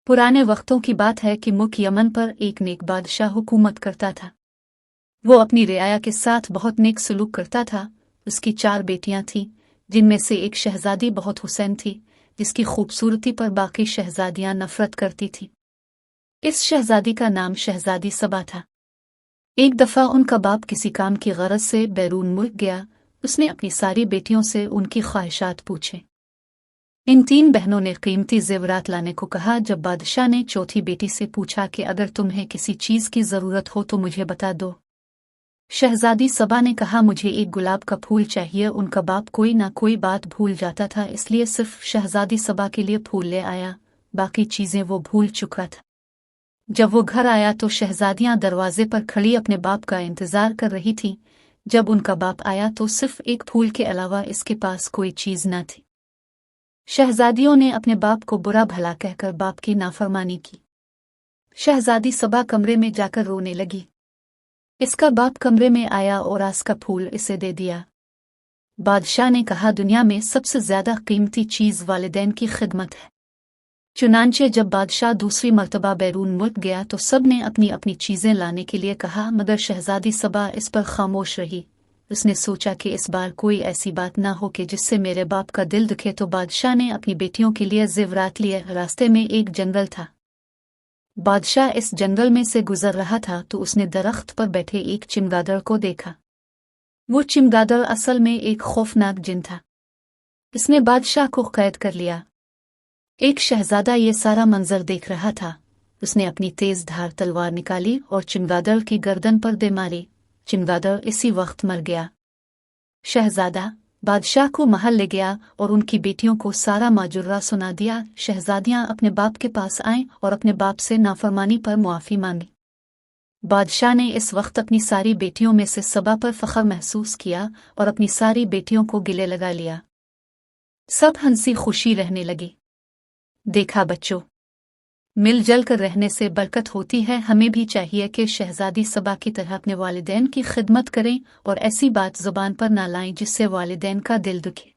पुराने वक्तों की बात है कि मुल्क यमन पर एक नेक बादशाह हुकूमत करता था। वो अपनी रियाया के साथ बहुत नेक सलूक करता था। उसकी 4 बेटियां थीं, जिनमें से एक शहजादी बहुत हुसैन थी, जिसकी खूबसूरती पर बाकी शहजादियां नफरत करती थीं। इस शहजादी का नाम शहजादी सबा था। एक दफ़ा उनका बाप किसी काम की गरज से बैरून मुल्क गया। उसने अपनी सारी बेटियों से उनकी ख्वाहिशात पूछे। इन 3 बहनों ने कीमती जेवरात लाने को कहा। जब बादशाह ने चौथी बेटी से पूछा कि अगर तुम्हें किसी चीज़ की ज़रूरत हो तो मुझे बता दो, शहजादी सबा ने कहा मुझे एक गुलाब का फूल चाहिए। उनका बाप कोई ना कोई बात भूल जाता था, इसलिए सिर्फ शहजादी सबा के लिए फूल ले आया, बाकी चीज़ें वो भूल चुका था। जब वो घर आया तो शहजादियां दरवाजे पर खड़ी अपने बाप का इंतज़ार कर रही थीं। जब उनका बाप आया तो सिर्फ एक फूल के अलावा इसके पास कोई चीज़ न थी। शहजादियों ने अपने बाप को बुरा भला कहकर बाप की नाफरमानी की। शहजादी सबा कमरे में जाकर रोने लगी। इसका बाप कमरे में आया और आस का फूल इसे दे दिया। बादशाह ने कहा दुनिया में सबसे ज्यादा कीमती चीज़ वालिदैन की खिदमत है। चुनांचे जब बादशाह दूसरी मर्तबा बैरून मुल्क गया तो सब ने अपनी अपनी चीज़ें लाने के लिए कहा, मगर शहजादी सबा इस पर खामोश रही। उसने सोचा कि इस बार कोई ऐसी बात ना हो कि जिससे मेरे बाप का दिल दुखे। तो बादशाह ने अपनी बेटियों के लिए जेवरात लिए। रास्ते में एक जंगल था। बादशाह इस जंगल में से गुजर रहा था तो उसने दरख्त पर बैठे एक चमगादड़ को देखा। वो चमगादड़ असल में एक खौफनाक जिन था। इसने बादशाह को कैद कर लिया। एक शहजादा ये सारा मंजर देख रहा था। उसने अपनी तेज धार तलवार निकाली और चमगादड़ की गर्दन पर दे मारी। चमगादड़ इसी वक्त मर गया। शहजादा बादशाह को महल ले गया और उनकी बेटियों को सारा माजुर्रा सुना दिया। शहजादियां अपने बाप के पास आईं और अपने बाप से नाफरमानी पर मुआफ़ी मांगी। बादशाह ने इस वक्त अपनी सारी बेटियों में से सबा पर फख्र महसूस किया और अपनी सारी बेटियों को गिले लगा लिया। सब हंसी खुशी रहने लगी। देखा बच्चों, मिलजुल कर रहने से बरकत होती है। हमें भी चाहिए कि शहजादी सबा की तरह अपने वालिदैन की खिदमत करें और ऐसी बात ज़ुबान पर ना लाएं जिससे वालिदैन का दिल दुखे।